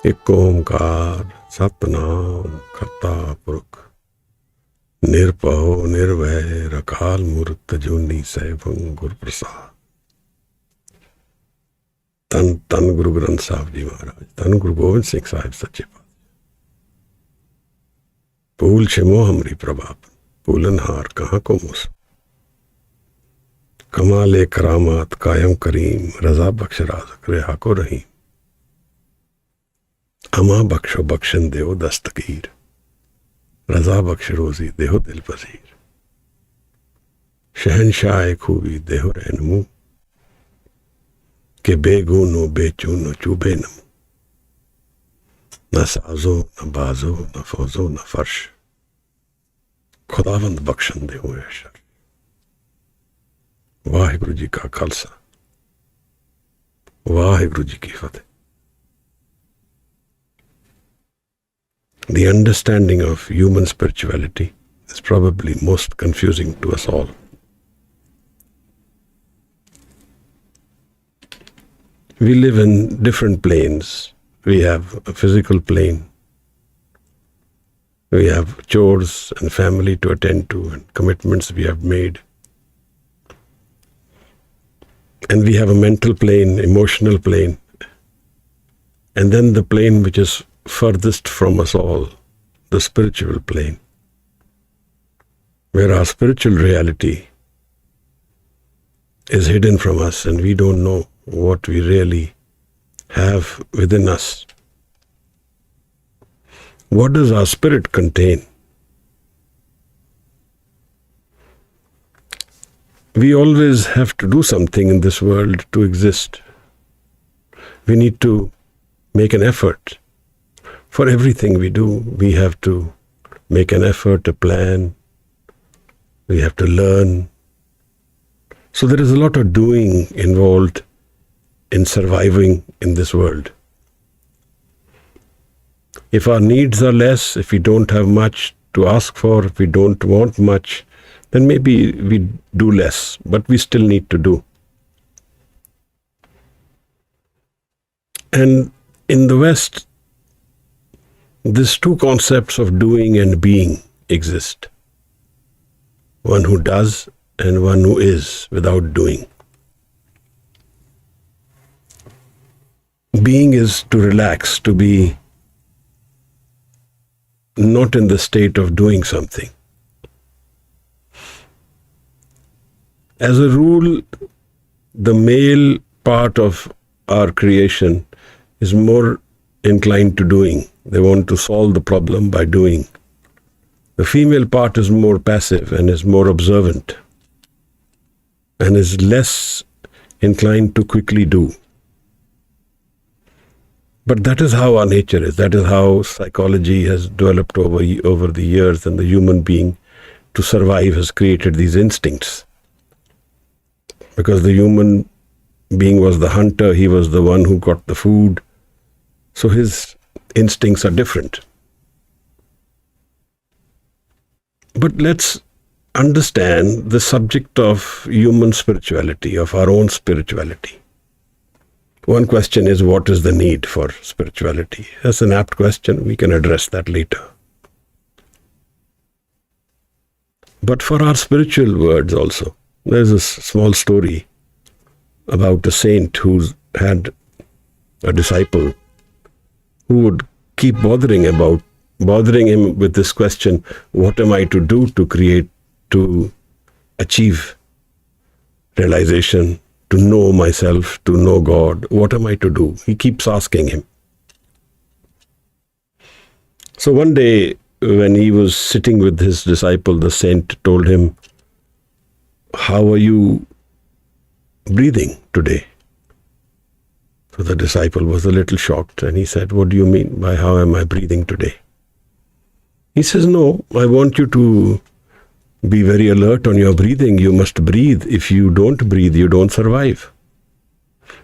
ਇੱਕ ਓਮਕਾਰ ਸਤਨਾਮ ਕਰਤਾ ਪੁਰਖ ਨਿਰਭਉ ਨਿਰਵੈਰ ਅਕਾਲ ਮੂਰਤ ਅਜੂਨੀ ਸੈਭੰ ਗੁਰ ਪ੍ਰਸਾਦ। ਧੰਨ ਧੰਨ ਗੁਰੂ ਗ੍ਰੰਥ ਸਾਹਿਬ ਜੀ ਮਹਾਰਾਜ, ਧੰਨ ਗੁਰੂ ਗੋਬਿੰਦ ਸਿੰਘ ਸਾਹਿਬ ਸੱਚੇ ਪਾਤਸ਼ਾਹ। ਭੂਲ ਛਿਮੋ ਹਮਰੀ ਪ੍ਰਭਾਪ, ਭੂਲਨਹਾਰ ਕਹਾਂ ਕੋ मूस। कमाले करामात कायम करीम, रजा बख्श राज़ रिहा को रहीम। अमा बख्शो बख्शन देओ दस्तगीर, रजा बख्श रोजी देहो दिल पजीर। शहनशाह खूबी देहो रहनुमू, के बेगूनो बेचूनो चूबे नमू। न साजो न बाजो न फौजो न फर्श, खुदावंद बख्शन देओ ऐशर। वाहिगुरु जी का खालसा, वाहिगुरु जी की फतेह। The understanding of human spirituality is probably most confusing to us all. We live in different planes. We have a physical plane. We have chores and family to attend to and commitments we have made. And we have a mental plane, emotional plane, and then the plane which is furthest from us all, the spiritual plane, where our spiritual reality is hidden from us and we don't know what we really have within us. What does our spirit contain? We always have to do something in this world to exist. We need to make an effort. For everything we do, we have to make an effort, a plan. We have to learn. So there is a lot of doing involved in surviving in this world. If our needs are less, if we don't have much to ask for, if we don't want much, then maybe we do less, but we still need to do. And in the West, these two concepts of doing and being exist. One who does and one who is without doing. Being is to relax, to be not in the state of doing something. As a rule, the male part of our creation is more inclined to doing. They want to solve the problem by doing. The female part is more passive and is more observant and is less inclined to quickly do. But that is how our nature is. That is how psychology has developed over the years, and the human being, to survive, has created these instincts. Because the human being was the hunter, he was the one who got the food. So his instincts are different. But let's understand the subject of human spirituality, of our own spirituality. One question is, what is the need for spirituality? That's an apt question. We can address that later. But for our spiritual words also, there's a small story about a saint who had a disciple who would keep bothering him with this question, what am I to do to achieve realization, to know myself, to know God? What am I to do? He keeps asking him. So one day when he was sitting with his disciple, the saint told him, how are you breathing today? So the disciple was a little shocked and he said, what do you mean by how am I breathing today? He says, no, I want you to be very alert on your breathing. You must breathe. If you don't breathe, you don't survive.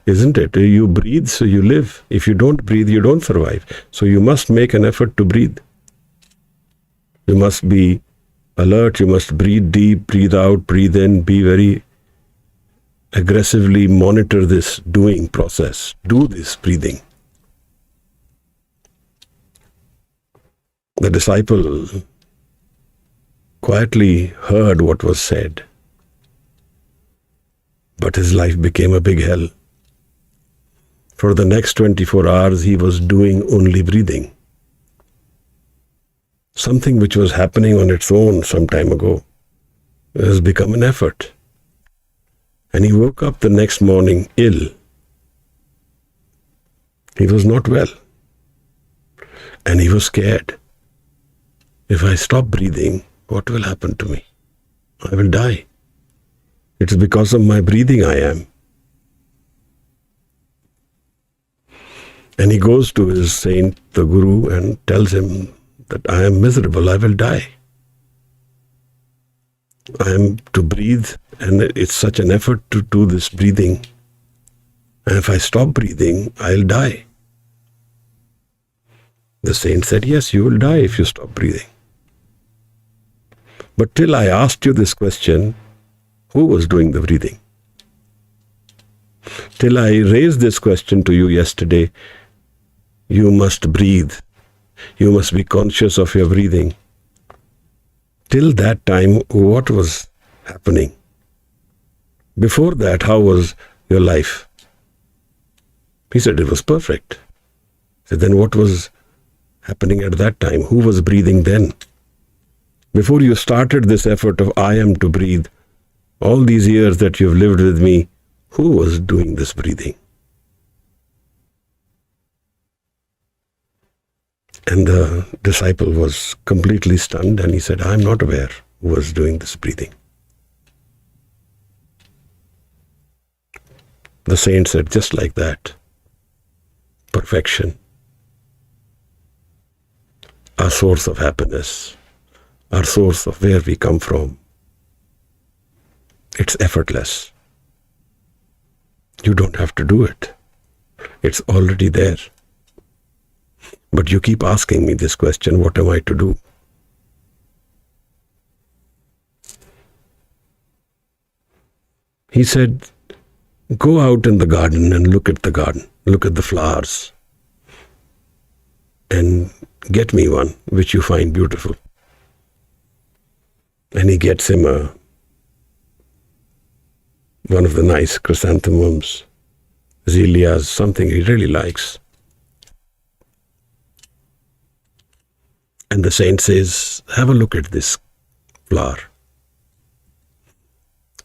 Isn't it? You breathe, so you live. If you don't breathe, you don't survive. So you must make an effort to breathe. You must be alert. You must breathe deep, breathe out, breathe in, be very aggressively monitor this doing process. Do this breathing. The disciple quietly heard what was said, but his life became a big hell. For the next 24 hours, he was doing only breathing. Something which was happening on its own some time ago has become an effort. And he woke up the next morning ill. He was not well. And he was scared. If I stop breathing, what will happen to me? I will die. It is because of my breathing I am. And he goes to his saint, the Guru, and tells him that I am miserable, I will die. I am to breathe, and it's such an effort to do this breathing. And if I stop breathing, I'll die. The saint said, yes, you will die if you stop breathing. But till I asked you this question, who was doing the breathing? Till I raised this question to you yesterday, you must breathe. You must be conscious of your breathing. Till that time, what was happening? Before that, how was your life? He said it was perfect. I said, then what was happening at that time? Who was breathing then? Before you started this effort of I am to breathe, all these years that you've lived with me, who was doing this breathing? And the disciple was completely stunned and he said, I'm not aware who was doing this breathing. The saint said, just like that, perfection, our source of happiness, our source of where we come from, it's effortless. You don't have to do it. It's already there. But you keep asking me this question, what am I to do? He said, go out in the garden and look at the garden, look at the flowers, and get me one which you find beautiful. And he gets him one of the nice chrysanthemums, azaleas, something he really likes. And the saint says, have a look at this flower.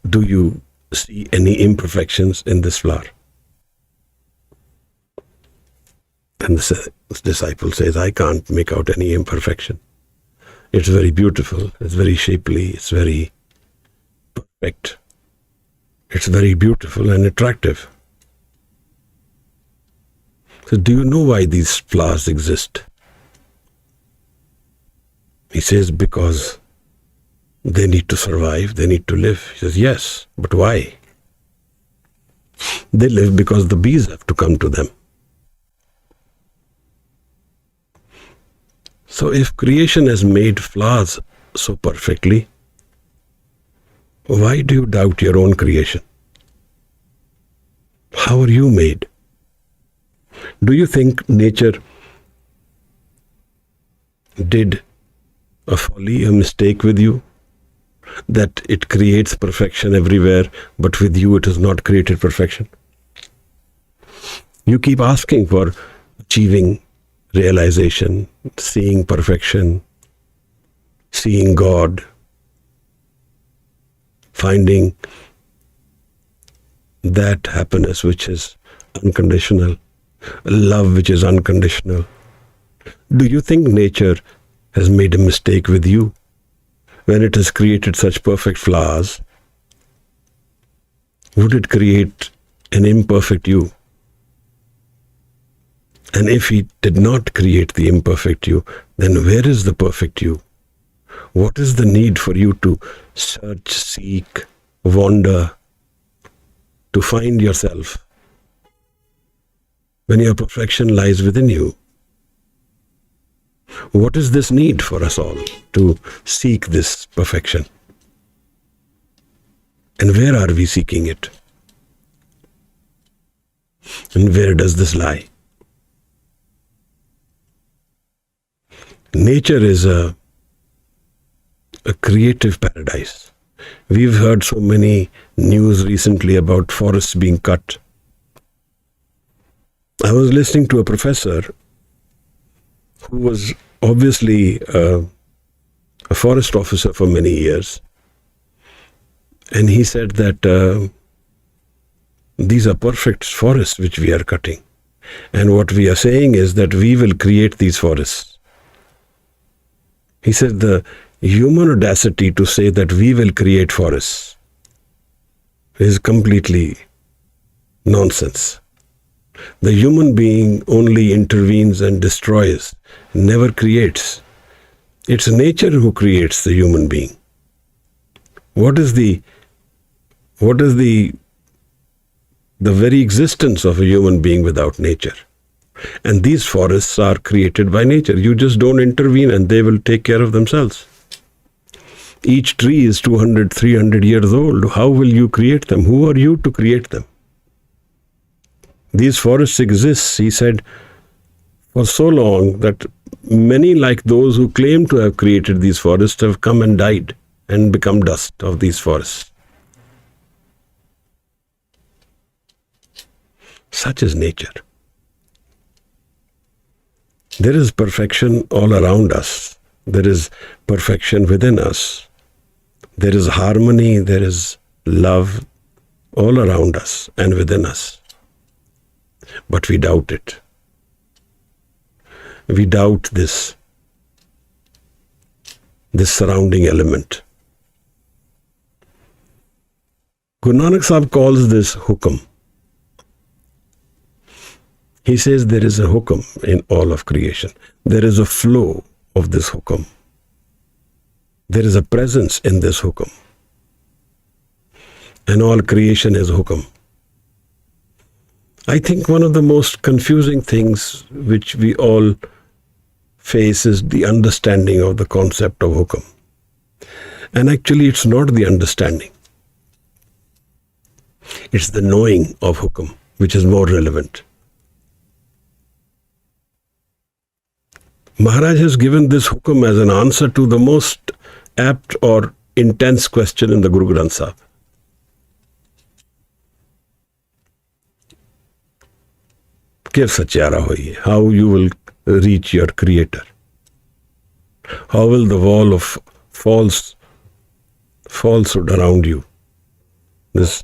Do you see any imperfections in this flower? And the disciple says, I can't make out any imperfection. It's very beautiful, it's very shapely, it's very perfect. It's very beautiful and attractive. So do you know why these flowers exist? He says, because they need to survive, they need to live. He says, yes, but why? They live because the bees have to come to them. So if creation has made flowers so perfectly, why do you doubt your own creation? How are you made? Do you think nature did a folly, a mistake with you? That it creates perfection everywhere, but with you it has not created perfection? You keep asking for achieving realization, seeing perfection, seeing God, finding that happiness which is unconditional, love which is unconditional. Do you think nature has made a mistake with you when it has created such perfect flowers? Would it create an imperfect you? And if he did not create the imperfect you, then where is the perfect you? What is the need for you to search, seek, wander, to find yourself when your perfection lies within you? What is this need for us all to seek this perfection? And where are we seeking it? And where does this lie? Nature is a creative paradise. We've heard so many news recently about forests being cut. I was listening to a professor who was obviously a forest officer for many years. And he said that these are perfect forests which we are cutting. And what we are saying is that we will create these forests. He said the human audacity to say that we will create forests is completely nonsense. The human being only intervenes and destroys, never creates. It's nature who creates the human being. What is the very existence of a human being without nature? And these forests are created by nature. You just don't intervene and they will take care of themselves. Each tree is 200, 300 years old. How will you create them? Who are you to create them? These forests exist, he said, for so long that many like those who claim to have created these forests have come and died and become dust of these forests. Such is nature. There is perfection all around us. There is perfection within us. There is harmony, there is love all around us and within us. But we doubt it. We doubt this surrounding element. Guru Nanak Sahib calls this hukum. He says there is a hukum in all of creation. There is a flow of this hukum. There is a presence in this hukum. And all creation is hukum. I think one of the most confusing things which we all face is the understanding of the concept of hukum. And actually it's not the understanding. It's the knowing of hukum which is more relevant. Maharaj has given this hukum as an answer to the most apt or intense question in the Guru Granth Sahib. How you will reach your Creator? How will the wall of falsehood around you, this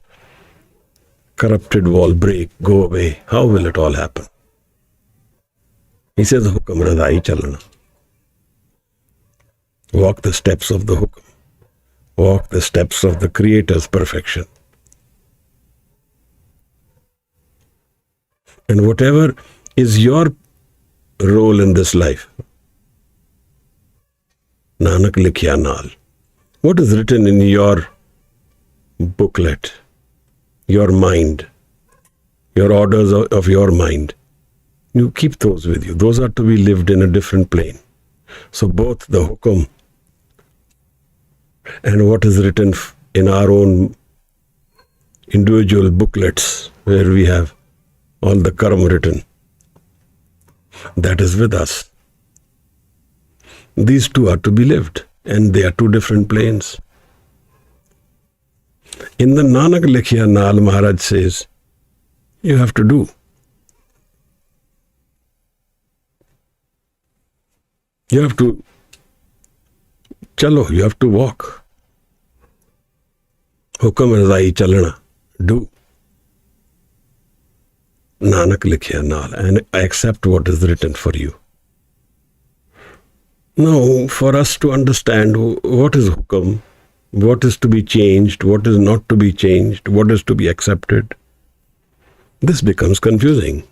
corrupted wall, break, go away? How will it all happen? He says, Hukam Radai Chalana. Walk the steps of the Hukam. Walk the steps of the Creator's perfection. And whatever is your role in this life, Nanak Likhya Naal, what is written in your booklet, your mind, your orders of your mind, you keep those with you. Those are to be lived in a different plane. So both the hukum and what is written in our own individual booklets, where we have all the karma written, that is with us. These two are to be lived, and they are two different planes. In the Nanak Likhya Naal, Maharaj says, you have to do. You have to chalo, you have to walk. Hukam Razai Chalana, do. Nanak Likhya Naal, and accept what is written for you. Now, for us to understand what is hukam, what is to be changed, what is not to be changed, what is to be accepted, this becomes confusing.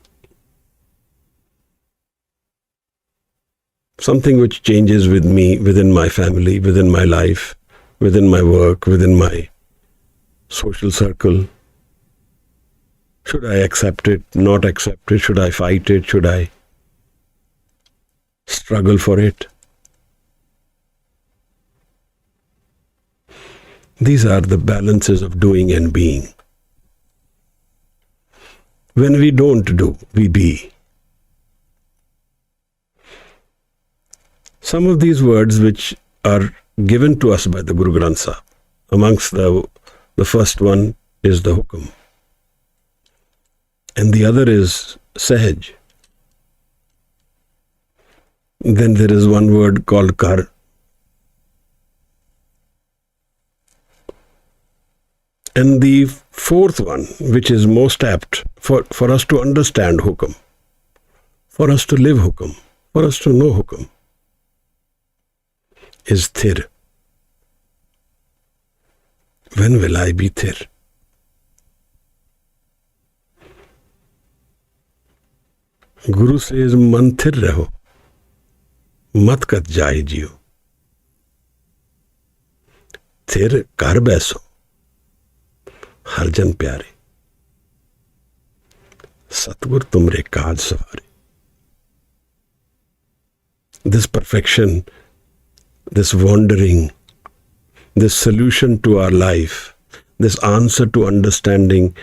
Something which changes with me, within my family, within my life, within my work, within my social circle. Should I accept it, not accept it? Should I fight it? Should I struggle for it? These are the balances of doing and being. When we don't do, we be. Some of these words which are given to us by the Guru Granth Sahib, amongst the first one is the hukum, and the other is sahaj. Then there is one word called kar. And the fourth one, which is most apt for us to understand hukum, for us to live hukum, for us to know hukum, is thir. When will I be thir? Guru says, man thir raho, mat kat jaye jiyo. Thir kar baiso, har jan pyare. Satgur tumre kaaj savare. This perfection, this wandering, this solution to our life, this answer to understanding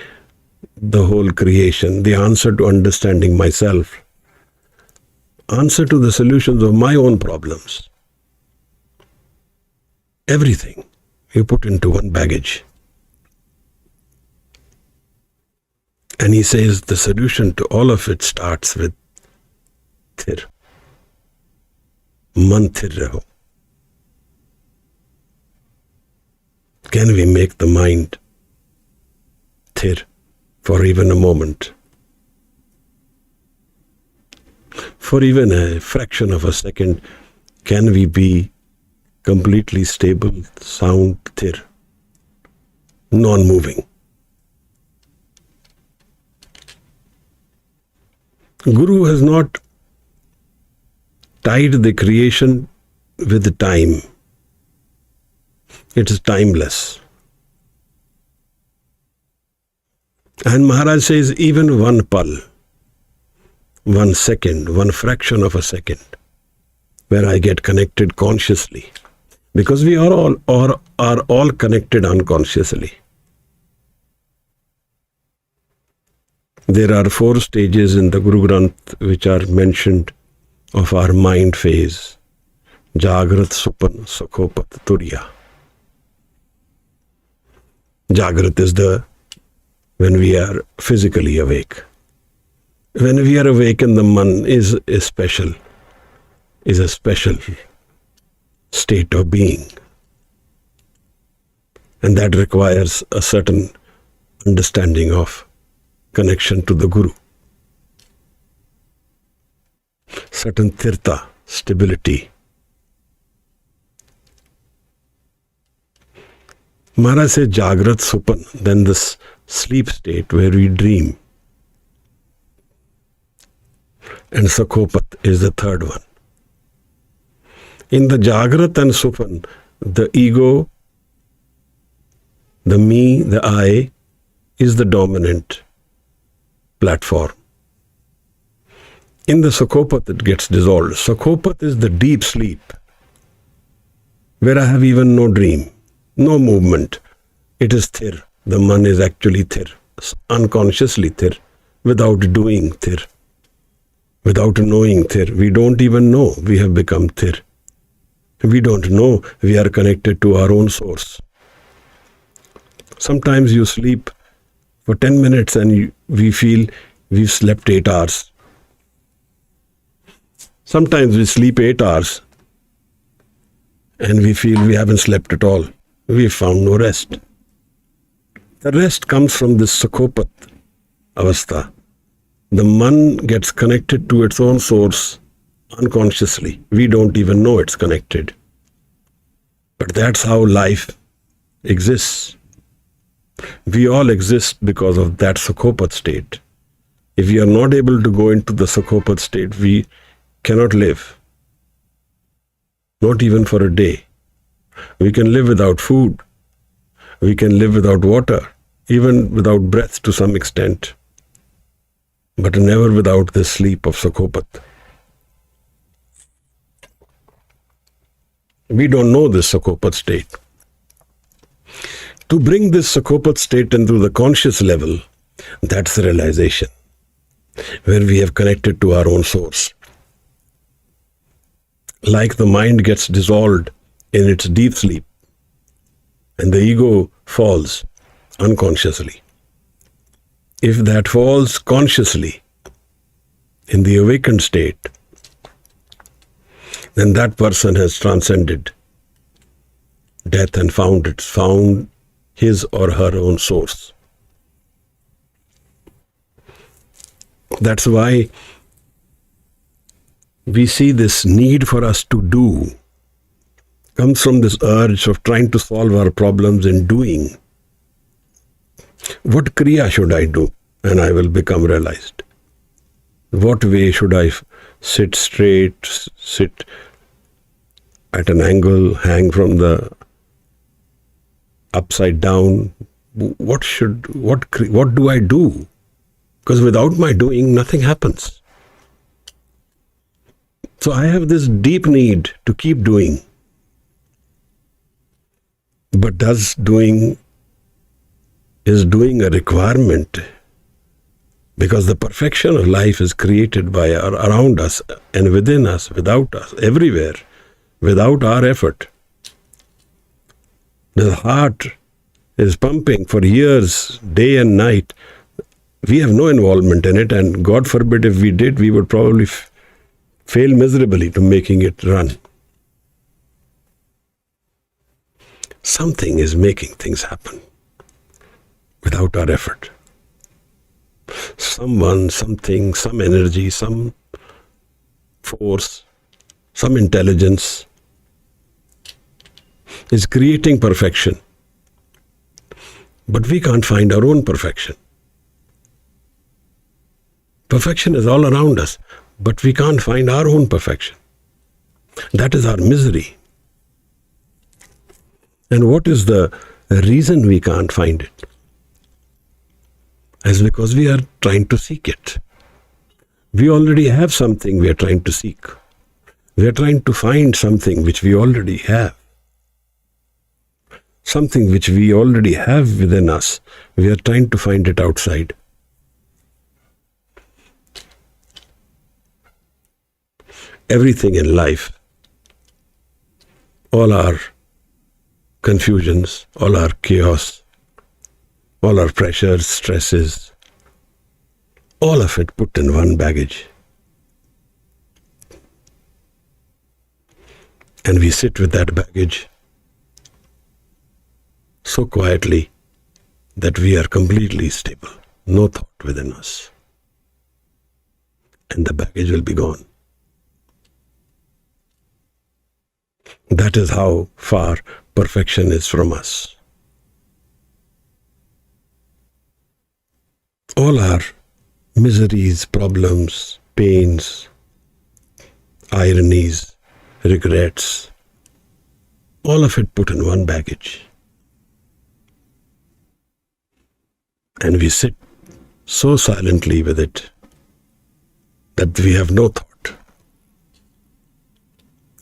the whole creation, the answer to understanding myself, answer to the solutions of my own problems. Everything you put into one baggage. And he says the solution to all of it starts with thir. Man thir raho. Can we make the mind thir for even a moment? For even a fraction of a second, can we be completely stable, sound, thir, non-moving? Guru has not tied the creation with the time. It is timeless. And Maharaj says even one pal, 1 second, one fraction of a second, where I get connected consciously, because we are all connected unconsciously. There are 4 stages in the Guru Granth which are mentioned of our mind phase. Jagrat, Supan, Sukhopat, Turiya. Jagrat is when we are physically awake. When we are awake and the man is a special state of being. And that requires a certain understanding of connection to the Guru. Certain tirtha, stability. Maharaj says Jagrat Supan, then this sleep state where we dream. And Sakhopat is the third one. In the Jagrat and Supan, the ego, the me, the I, is the dominant platform. In the Sakhopat, it gets dissolved. Sakhopat is the deep sleep, where I have even no dream, no movement. It is thir. The man is actually thir, unconsciously thir, without doing thir, without knowing thir. We don't even know we have become thir. We don't know we are connected to our own source. Sometimes you sleep for 10 minutes and we feel we've slept 8 hours. Sometimes we sleep 8 hours and we feel we haven't slept at all. We've found no rest. The rest comes from this Sakhopat avastha. The man gets connected to its own source unconsciously. We don't even know it's connected. But that's how life exists. We all exist because of that Sakhopat state. If we are not able to go into the Sakhopat state, we cannot live. Not even for a day. We can live without food. We can live without water, even without breath to some extent, but never without the sleep of Sakhopat. We don't know this Sakhopat state. To bring this Sakhopat state into the conscious level, that's the realization, where we have connected to our own source. like the mind gets dissolved in its deep sleep and the ego falls unconsciously. If that falls consciously in the awakened state, then that person has transcended death and found his or her own source. That's why we see this need for us to do comes from this urge of trying to solve our problems in doing. What kriya should I do and I will become realized? What way should I sit straight, sit at an angle, hang from the upside down? What do I do? Because without my doing, nothing happens. So I have this deep need to keep doing. But is doing a requirement? Because the perfection of life is created by around us and within us, without us, everywhere, without our effort. The heart is pumping for years, day and night. We have no involvement in it, and God forbid if we did, we would probably fail miserably to making it run. Something is making things happen without our effort. Someone, something, some energy, some force, some intelligence is creating perfection. But we can't find our own perfection. Perfection is all around us, but we can't find our own perfection. That is our misery. And what is the reason we can't find it? It's because we are trying to seek it. We already have something we are trying to seek. We are trying to find something which we already have. Something which we already have within us. We are trying to find it outside. Everything in life, all our confusions, all our chaos, all our pressures, stresses, all of it put in one baggage. And we sit with that baggage so quietly that we are completely stable, no thought within us. And the baggage will be gone. That is how far perfection is from us. All our miseries, problems, pains, ironies, regrets, all of it put in one baggage. And we sit so silently with it that we have no thought.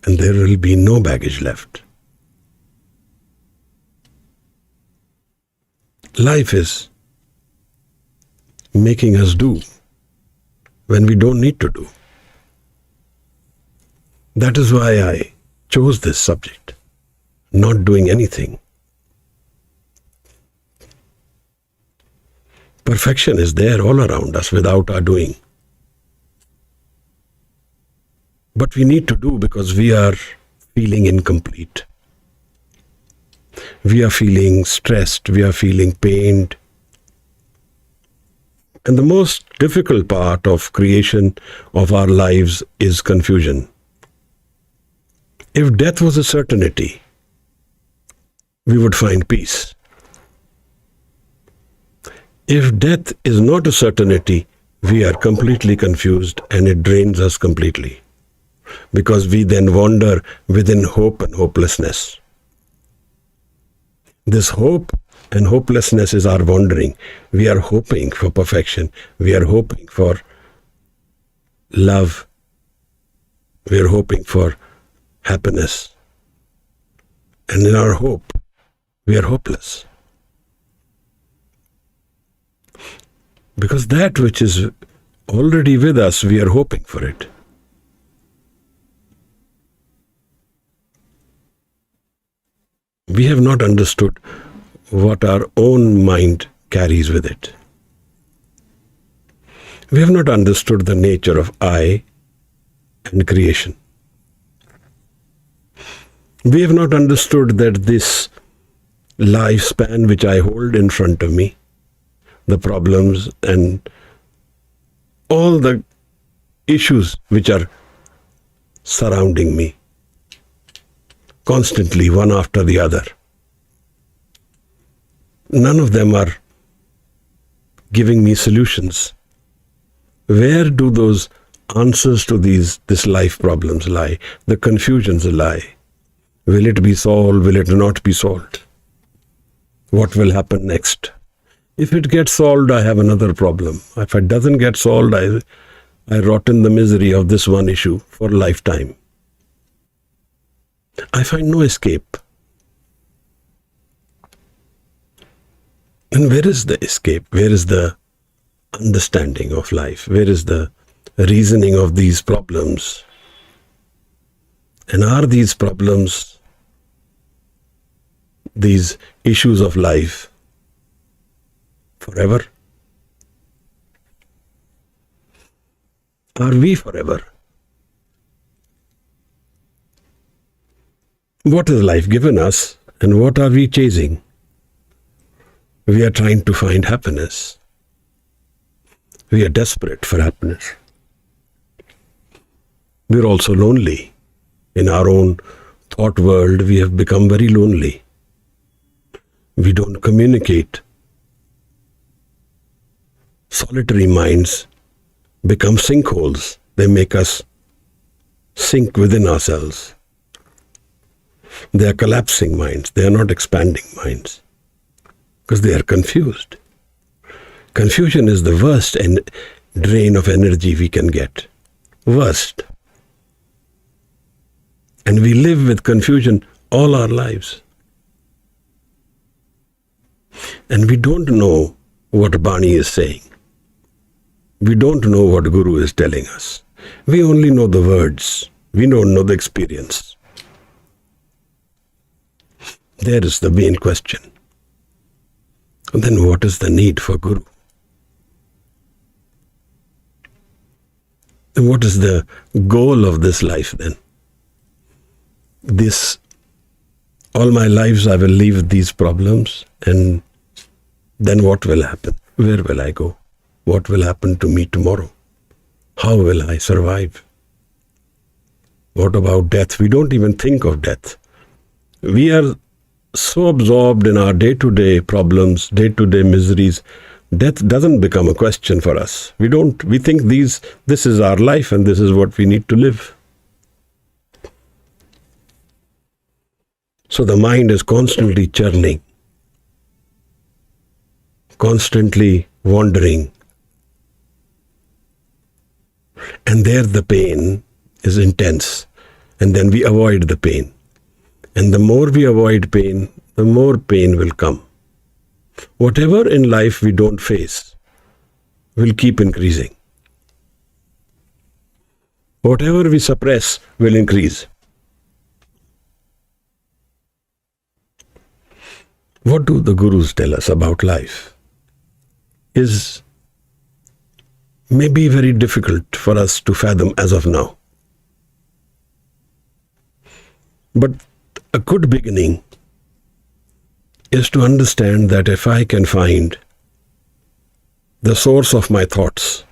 And there will be no baggage left. Life is making us do when we don't need to do. That is why I chose this subject, not doing anything. Perfection is there all around us without our doing. But we need to do because we are feeling incomplete. We are feeling stressed, we are feeling pained. And the most difficult part of creation of our lives is confusion. If death was a certainty, we would find peace. If death is not a certainty, we are completely confused and it drains us completely. Because we then wander within hope and hopelessness. This hope and hopelessness is our wandering. We are hoping for perfection. We are hoping for love. We are hoping for happiness. And in our hope, we are hopeless. Because that which is already with us, we are hoping for it. we have not understood what our own mind carries with it. We have not understood the nature of I and creation. We have not understood that this lifespan which I hold in front of me, the problems and all the issues which are surrounding me, constantly one after the other, none of them are giving me solutions. Where do those answers to this life problems lie? The confusions lie. Will it be solved? Will it not be solved? What will happen next? If it gets solved, I have another problem. If it doesn't get solved, I rot in the misery of this one issue for a lifetime. I find no escape. And where is the escape? Where is the understanding of life? Where is the reasoning of these problems? And are these problems, these issues of life, forever? Are we forever? What has life given us and what are we chasing? We are trying to find happiness. We are desperate for happiness. We are also lonely. In our own thought world, we have become very lonely. We don't communicate. Solitary minds become sinkholes. They make us sink within ourselves. They are collapsing minds. They are not expanding minds because they are confused. Confusion is the worst drain of energy we can get. Worst. And we live with confusion all our lives. And we don't know what Bani is saying. We don't know what Guru is telling us. We only know the words. We don't know the experience. There is the main question. And then what is the need for Guru? And what is the goal of this life then? All my lives I will leave these problems, and then what will happen? Where will I go? What will happen to me tomorrow? How will I survive? What about death? We don't even think of death. We are so absorbed in our day-to-day problems, day-to-day miseries. Death doesn't become a question for us. We think this is our life and this is what we need to live. So the mind is constantly churning, constantly wandering. And there the pain is intense. And then we avoid the pain. And the more we avoid pain, the more pain will come. Whatever in life we don't face will keep increasing. Whatever we suppress will increase. What do the Gurus tell us about life? Is maybe very difficult for us to fathom as of now. But a good beginning is to understand that if I can find the source of my thoughts,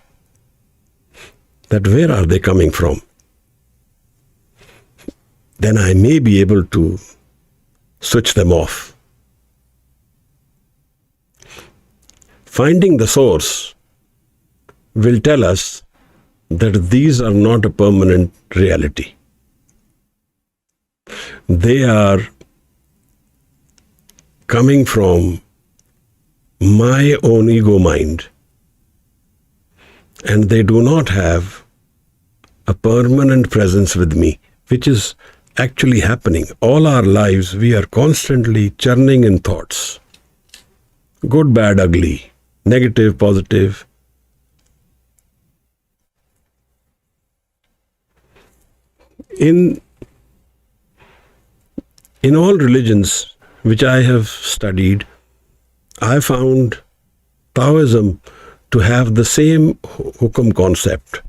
that where are they coming from, then I may be able to switch them off. Finding the source will tell us that these are not a permanent reality. They are coming from my own ego mind, and they do not have a permanent presence with me, which is actually happening. All our lives, we are constantly churning in thoughts. Good, bad, ugly, negative, positive. In all religions, which I have studied, I found Taoism to have the same hukum concept.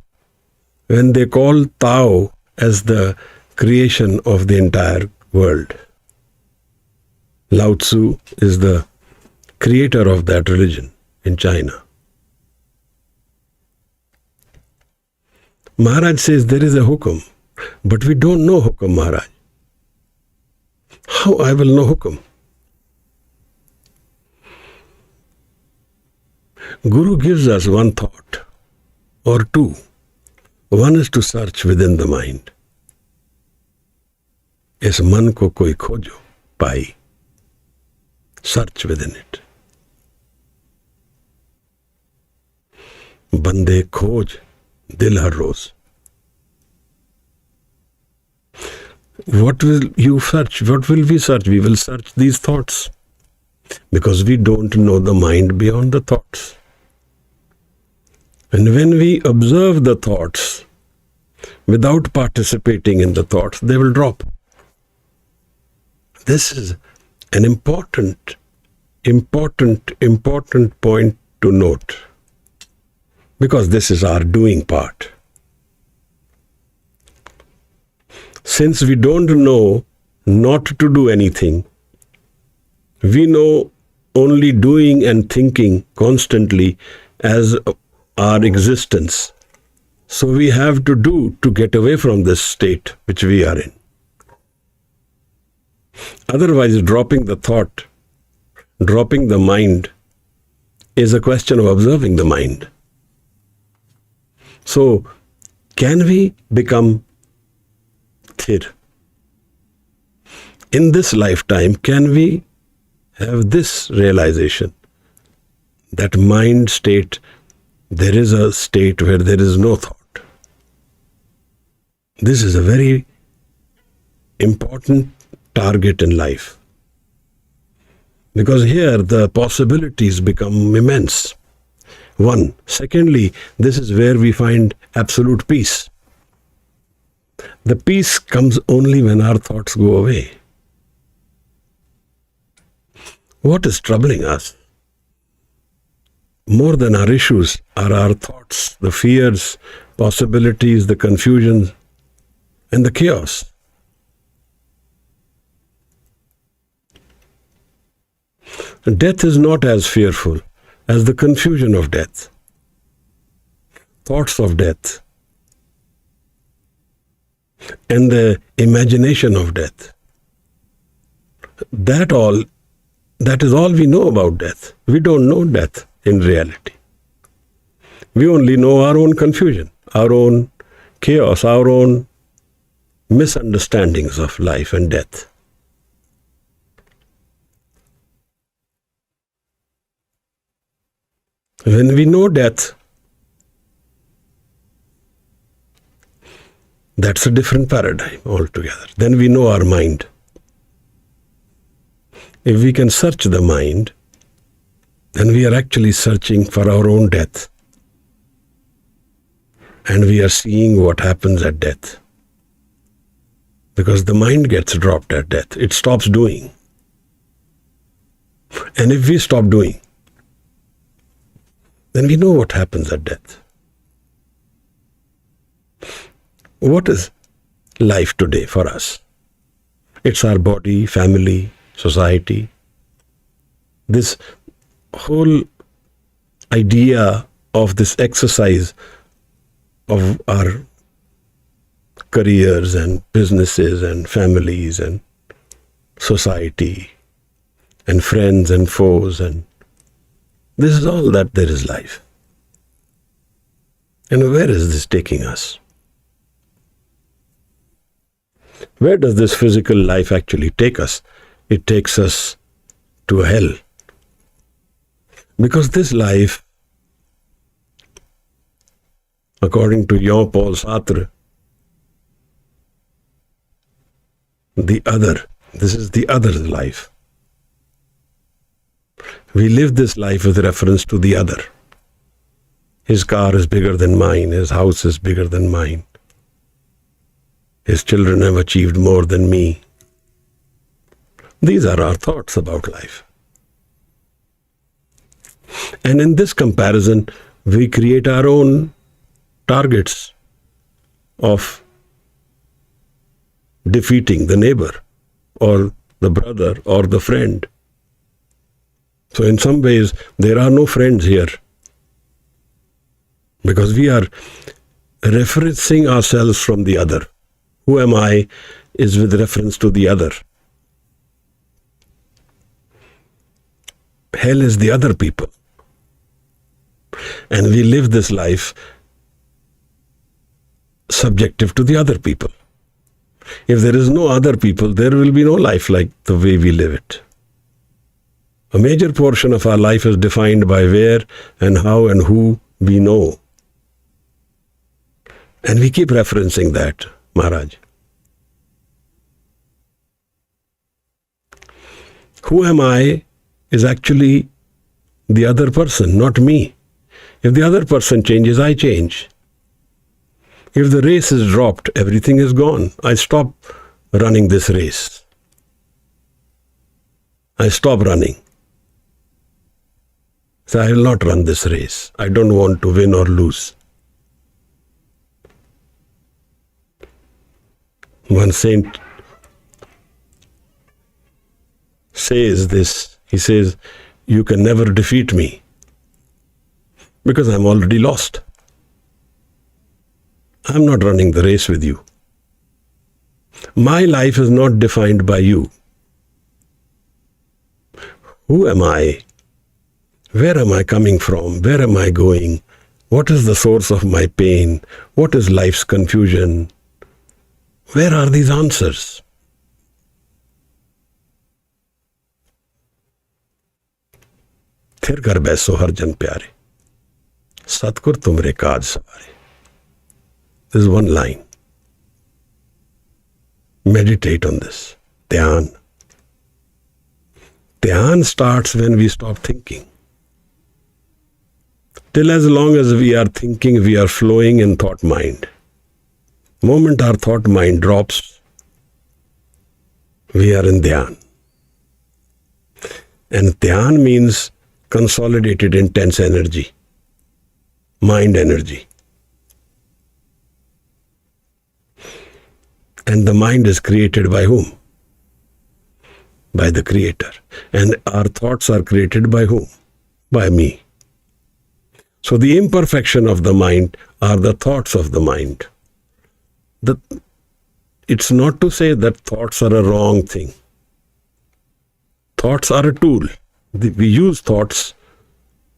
When they call Tao as the creation of the entire world, Lao Tzu is the creator of that religion in China. Maharaj says there is a hukum, but we don't know hukum, Maharaj. How I will know hukum? Guru gives us one thought or two. One is to search within the mind. इस मन को कोई खोजो पाई. Search within it. बंदे खोज दिल हर रोज. What will you search? What will we search? We will search these thoughts because we don't know the mind beyond the thoughts. And when we observe the thoughts without participating in the thoughts, they will drop. This is an important point to note, because this is our doing part. Since we don't know not to do anything, we know only doing and thinking constantly as our existence. So we have to do to get away from this state which we are in. Otherwise, dropping the thought, dropping the mind is a question of observing the mind. So, can we become thir? In this lifetime, can we have this realization that mind state, there is a state where there is no thought? This is a very important target in life, because here the possibilities become immense. One. Secondly, this is where we find absolute peace. The peace comes only when our thoughts go away. What is troubling us more than our issues are our thoughts, the fears, possibilities, the confusion, and the chaos. Death is not as fearful as the confusion of death, thoughts of death, and the imagination of death. That is all we know about death. We don't know death in reality. We only know our own confusion, our own chaos, our own misunderstandings of life and death. When we know death, that's a different paradigm altogether. Then we know our mind. If we can search the mind, then we are actually searching for our own death. And we are seeing what happens at death. Because the mind gets dropped at death. It stops doing. And if we stop doing, then we know what happens at death. What is life today for us? It's our body, family, society. This whole idea of this exercise of our careers and businesses and families and society and friends and foes, and this is all that there is life. And where is this taking us? Where does this physical life actually take us? It takes us to hell. Because this life, according to Jean-Paul Sartre, this is the other life. We live this life with reference to the other. His car is bigger than mine. His house is bigger than mine. His children have achieved more than me. These are our thoughts about life. And in this comparison, we create our own targets of defeating the neighbor or the brother or the friend. So in some ways, there are no friends here, because we are referencing ourselves from the other. Who am I is with reference to the other. Hell is the other people. And we live this life subjective to the other people. If there is no other people, there will be no life like the way we live it. A major portion of our life is defined by where and how and who we know. And we keep referencing that, Maharaj. Who am I is actually the other person, not me. If the other person changes, I change. If the race is dropped, everything is gone. I stop running this race. I stop running. So I will not run this race. I don't want to win or lose. One saint says this. He says, you can never defeat me because I'm already lost. I'm not running the race with you. My life is not defined by you. Who am I? Where am I coming from? Where am I going? What is the source of my pain? What is life's confusion? Where are these answers? फिर कर बैसो हर जन प्यारे, सतगुर तुमरे काज सवारे. This is one line. Meditate on this. Dhyan. Dhyan starts when we stop thinking. Till as long as we are thinking, we are flowing in thought mind. Moment our thought mind drops, we are in dhyan. And dhyan means consolidated intense energy, mind energy. And the mind is created by whom? By the Creator. And our thoughts are created by whom? By me. So the imperfection of the mind are the thoughts of the mind. It's not to say that thoughts are a wrong thing. Thoughts are a tool. We use thoughts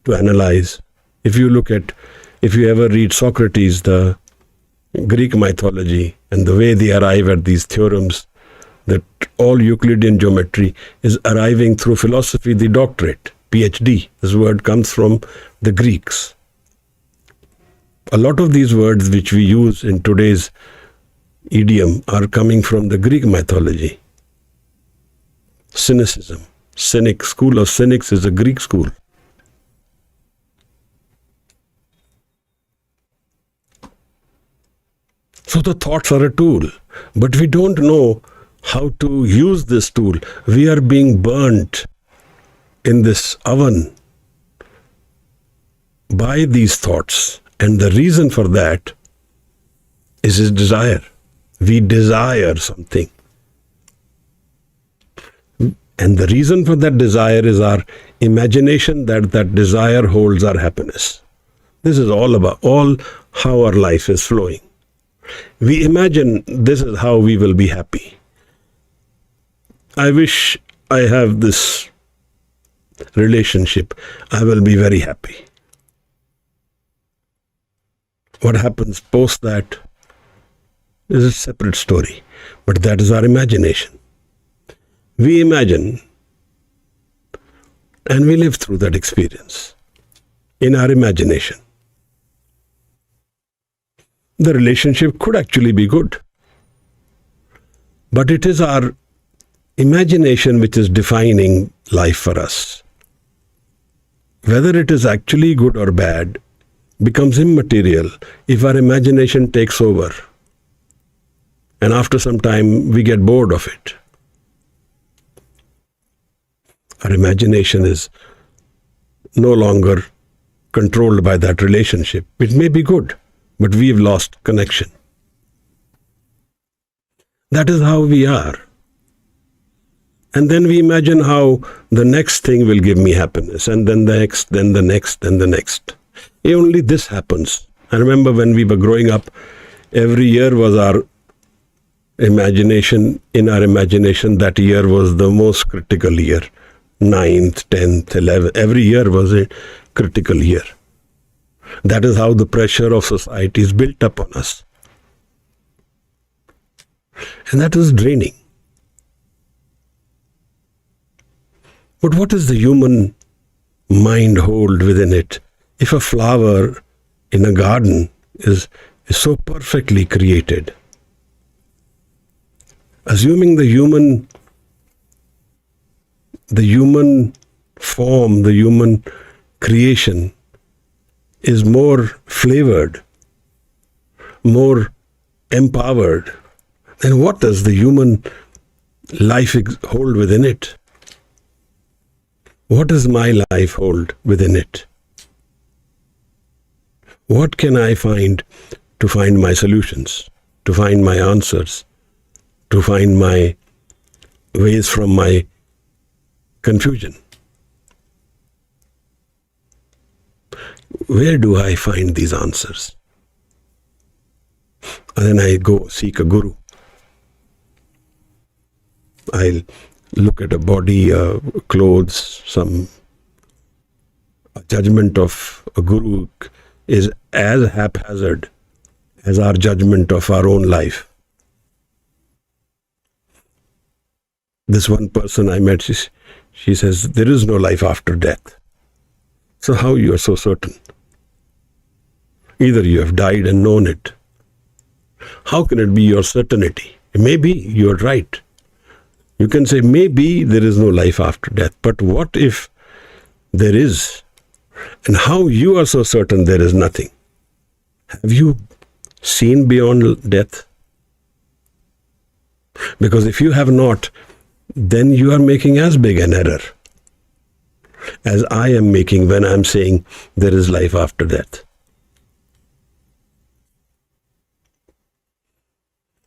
to analyze. If you ever read Socrates, the Greek mythology, and the way they arrive at these theorems, that all Euclidean geometry is arriving through philosophy, the doctorate, PhD. This word comes from the Greeks. A lot of these words which we use in today's idiom are coming from the Greek mythology. Cynicism. School of cynics is a Greek school. So the thoughts are a tool, but we don't know how to use this tool. We are being burnt in this oven by these thoughts. And the reason for that is his desire. We desire something. And the reason for that desire is our imagination that desire holds our happiness. This is all how our life is flowing. We imagine this is how we will be happy. I wish I have this relationship. I will be very happy. What happens post that is a separate story. But that is our imagination. We imagine and we live through that experience in our imagination. The relationship could actually be good. But it is our imagination which is defining life for us. Whether it is actually good or bad becomes immaterial if our imagination takes over. And after some time, we get bored of it. Our imagination is no longer controlled by that relationship. It may be good, but we've lost connection. That is how we are. And then we imagine how the next thing will give me happiness, and then the next, then the next, then the next. Only this happens. I remember when we were growing up, every year was our imagination. In our imagination, that year was the most critical year. 9th, 10th, 11th, every year was a critical year. That is how the pressure of society is built upon us. And that is draining. But what does the human mind hold within it? If a flower in a garden is so perfectly created, assuming the human form, the human creation is more flavored, more empowered, then what does the human life hold within it? What does my life hold within it? What can I find to find my solutions, to find my answers, to find my ways from my confusion? Where do I find these answers? And then I go seek a guru. I'll look at a body, clothes, a judgment of a guru is as haphazard as our judgment of our own life. This one person I met, she says, there is no life after death. So how you are so certain? Either you have died and known it. How can it be your certainty? Maybe you are right. You can say, maybe there is no life after death. But what if there is? And how you are so certain there is nothing? Have you seen beyond death? Because if you have not, then you are making as big an error as I am making when I am saying there is life after death.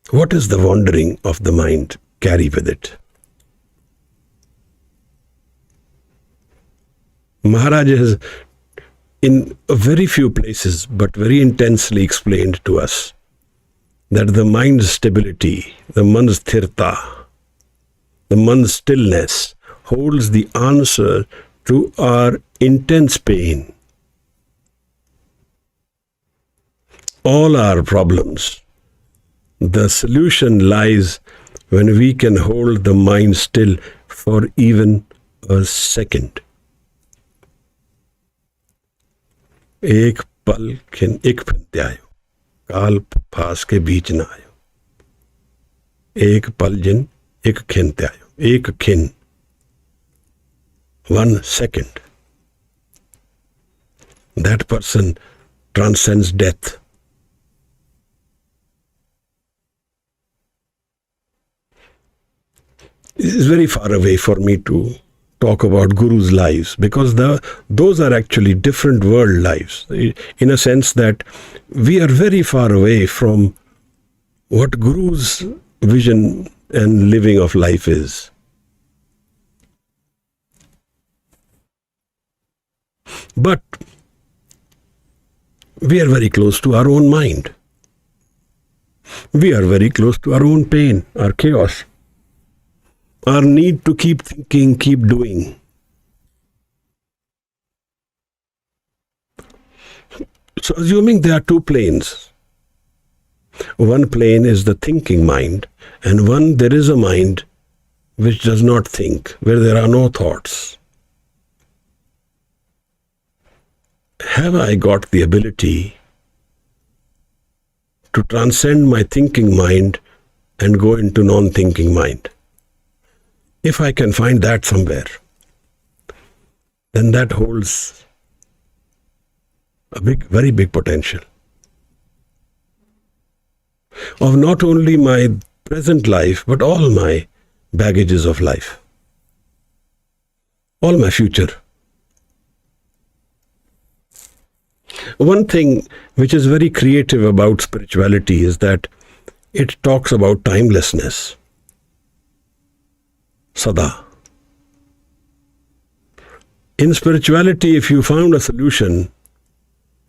What is the wandering of the mind carry with it? Maharaj has, in very few places, but very intensely explained to us that the mind's stability, the man's sthirta, the man's stillness holds the answer to our intense pain. All our problems, the solution lies when we can hold the mind still for even a second. एक पल खिन एक फिनते आयो, काल फास के बीच ना आयो. एक पल जिन एक खिनते आयो, एक खिन, 1 second. That person transcends death. It is very far away for me to talk about gurus' lives, because those are actually different world lives, in a sense that we are very far away from what guru's vision and living of life is. But we are very close to our own mind. We are very close to our own pain, our chaos, our need to keep thinking, keep doing. So assuming there are two planes, one plane is the thinking mind, and one there is a mind which does not think, where there are no thoughts. Have I got the ability to transcend my thinking mind and go into non-thinking mind? If I can find that somewhere, then that holds a very big potential of not only my present life, but all my baggages of life. all my future. One thing which is very creative about spirituality is that it talks about timelessness. Sada. In spirituality, if you found a solution,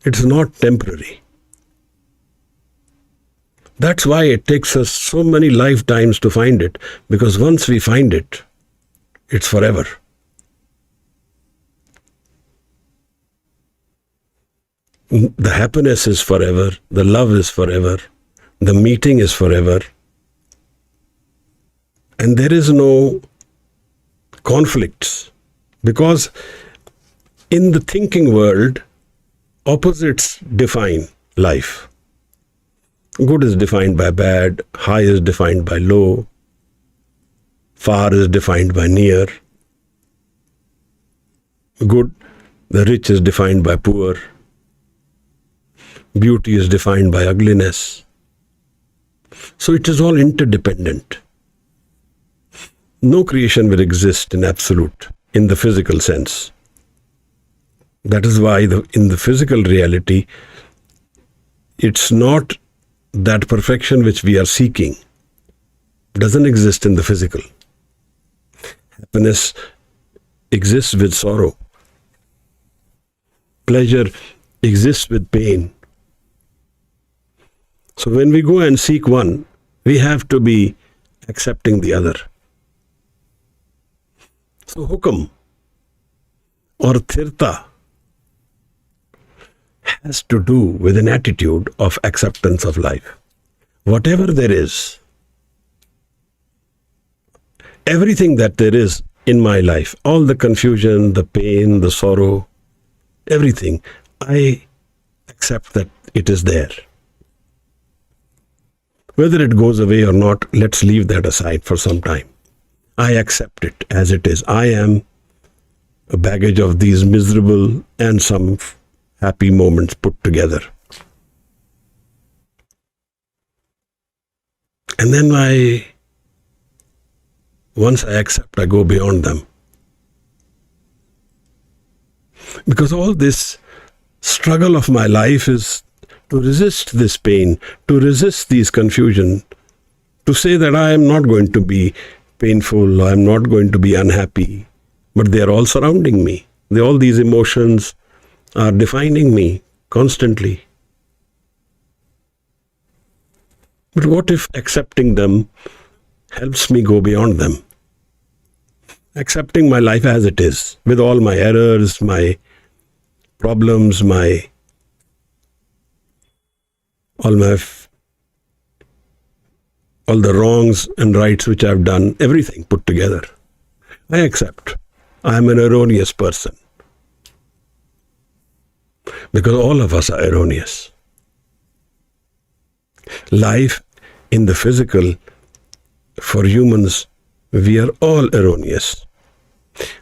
it's not temporary. That's why it takes us so many lifetimes to find it, because once we find it, it's forever. The happiness is forever, the love is forever, the meeting is forever, and there is no conflicts, because in the thinking world, opposites define life. Good is defined by bad, high is defined by low, far is defined by near. Good, the rich is defined by poor. Beauty is defined by ugliness. So it is all interdependent. No creation will exist in absolute, in the physical sense. That is why in the physical reality, it's not that perfection which we are seeking doesn't exist in the physical. Happiness exists with sorrow. Pleasure exists with pain. So when we go and seek one, we have to be accepting the other. So hukam or thirta has to do with an attitude of acceptance of life. Whatever there is, everything that there is in my life, all the confusion, the pain, the sorrow, everything, I accept that it is there. Whether it goes away or not, let's leave that aside for some time. I accept it as it is. I am a baggage of these miserable and some happy moments put together. And then once I accept, I go beyond them. Because all this struggle of my life is to resist this pain, to resist these confusion, to say that I am not going to be painful, I am not going to be unhappy, but they are all surrounding me. All these emotions are defining me constantly. But what if accepting them helps me go beyond them? Accepting my life as it is, with all my errors, my problems, all the wrongs and rights which I've done, everything put together. I accept. I am an erroneous person. Because all of us are erroneous. Life in the physical, for humans, we are all erroneous.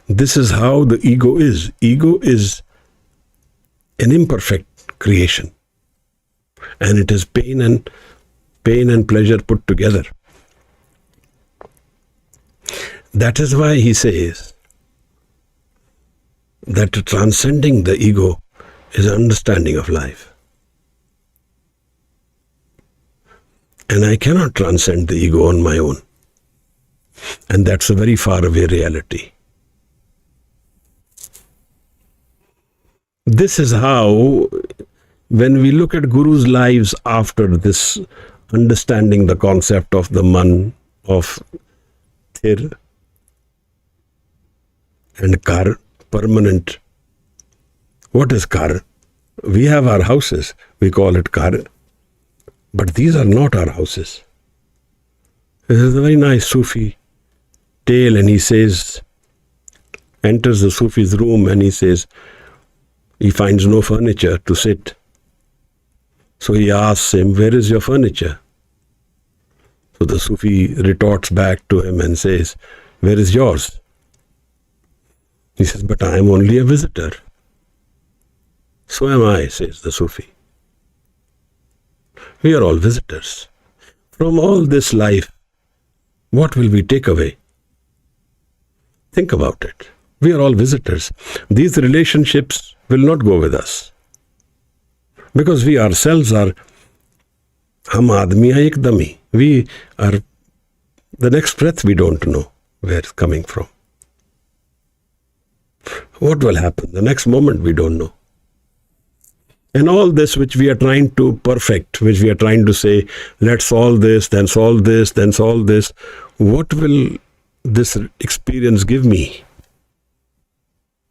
This is how the ego is. Ego is an imperfect creation. And it is pain and pleasure put together. That is why he says that transcending the ego is understanding of life. And I cannot transcend the ego on my own. And that's a very far away reality. This is how, when we look at Guru's lives after this, understanding the concept of the man, of thir and kar, permanent. What is kar? We have our houses, we call it kar. But these are not our houses. This is a very nice Sufi tale, and he says, enters the Sufi's room and he says, he finds no furniture to sit. So he asks him, where is your furniture? So the Sufi retorts back to him and says, where is yours? He says, but I am only a visitor. So am I, says the Sufi. We are all visitors. From all this life, what will we take away? Think about it. We are all visitors. These relationships will not go with us. Because we ourselves are, hum aadmi hai ekdam hi. We are, the next breath we don't know where it's coming from. What will happen? The next moment we don't know. And all this which we are trying to perfect, which we are trying to say, let's solve this, then solve this, then solve this, what will this experience give me?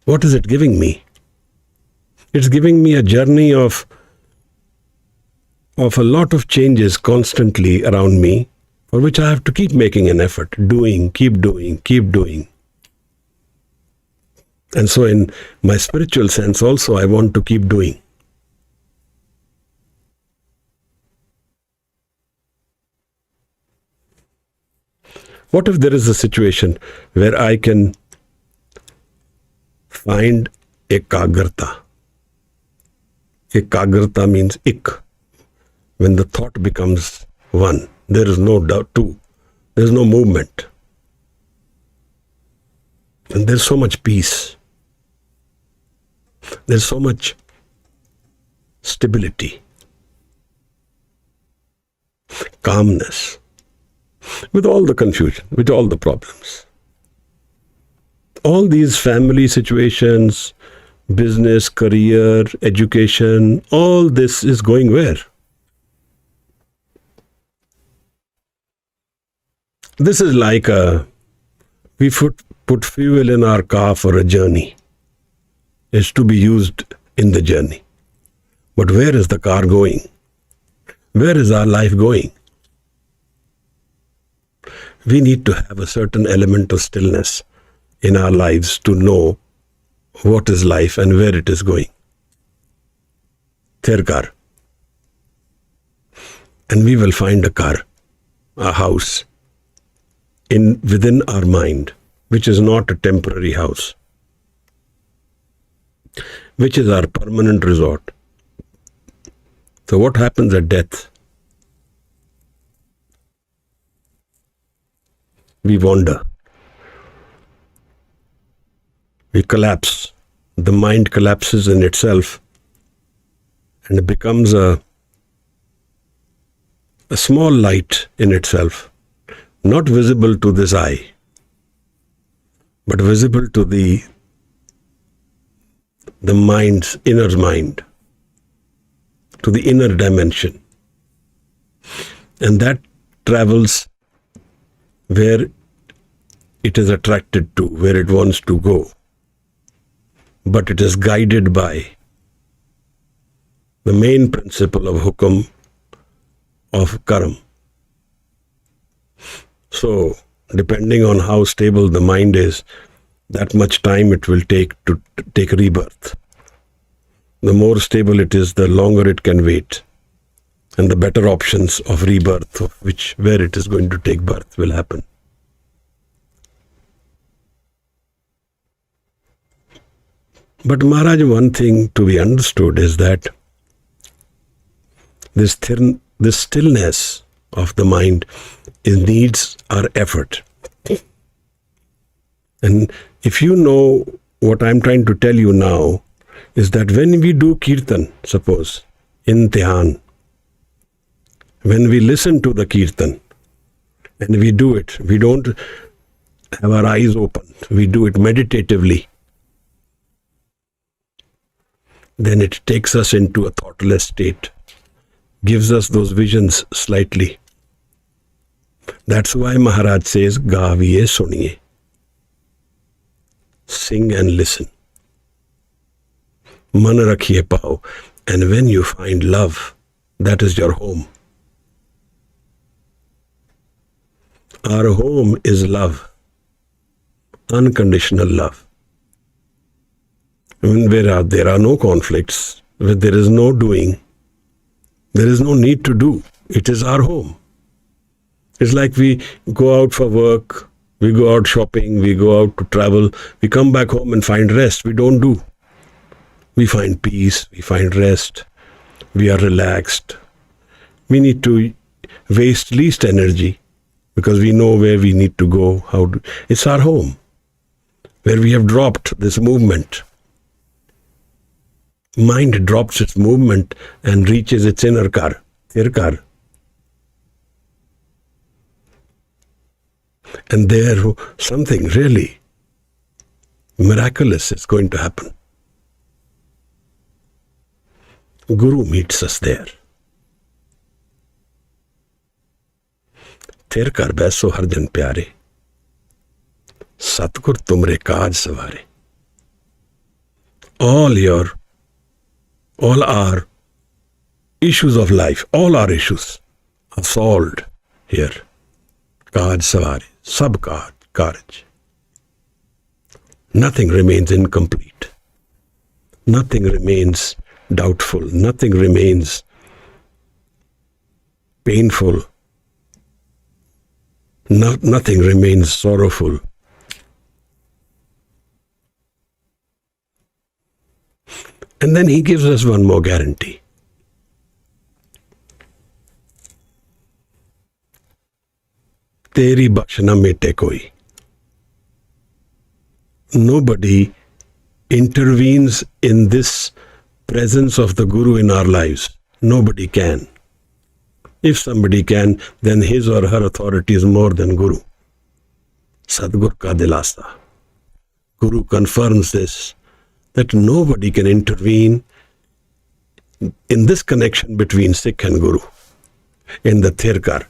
What is it giving me? It's giving me a journey of a lot of changes constantly around me, for which I have to keep making an effort, keep doing. And so in my spiritual sense also, I want to keep doing. What if there is a situation where I can find ekagrata? Ekagrata means ik. When the thought becomes one, there is no doubt, two. There is no movement. And there's so much peace. There's so much stability, calmness, with all the confusion, with all the problems. All these family situations, business, career, education, all this is going where? This is like we put fuel in our car for a journey. It's to be used in the journey. But where is the car going? Where is our life going? We need to have a certain element of stillness in our lives to know what is life and where it is going. Their car. And we will find a car, a house, within our mind, which is not a temporary house, which is our permanent resort. So what happens at death? We wander. We collapse. The mind collapses in itself and it becomes a small light in itself, not visible to this eye, but visible to the mind's inner mind, to the inner dimension. And that travels where it is attracted to, where it wants to go. But it is guided by the main principle of hukum, of karam. So, depending on how stable the mind is, that much time it will take to take rebirth. The more stable it is, the longer it can wait. And the better options of rebirth, of where it is going to take birth, will happen. But Maharaj, one thing to be understood is that this stillness of the mind needs our effort. And if you know what I'm trying to tell you now, is that when we do kirtan, suppose, in dhyan, when we listen to the kirtan, and we do it, we don't have our eyes open, we do it meditatively, then it takes us into a thoughtless state, gives us those visions slightly. That's why Maharaj says, Gaviye suniye. Sing and listen. Man rakhiye pao. And when you find love, that is your home. Our home is love. Unconditional love. When there are no conflicts, where there is no doing, there is no need to do. It is our home. It's like we go out for work, we go out shopping, we go out to travel, we come back home and find rest. We don't do. We find peace, we find rest, we are relaxed. We need to waste least energy because we know where we need to go. It's our home. where we have dropped this movement. Mind drops its movement and reaches its inner car, Tirkar. And there something really miraculous is going to happen. Guru meets us there. Tirkar baiso har jan pyare, Satgur tumre kaaj savare. All our issues of life, all our issues are solved here. Kaaj savare, sab kaaj. Nothing remains incomplete. Nothing remains doubtful. Nothing remains painful. Nothing remains sorrowful. And then he gives us one more guarantee. Teri bakshna mete koi. Nobody intervenes in this presence of the Guru in our lives. Nobody can. If somebody can, then his or her authority is more than Guru. Sadgur ka dilasa. Guru confirms this, that nobody can intervene in this connection between Sikh and Guru, in the Tirkar.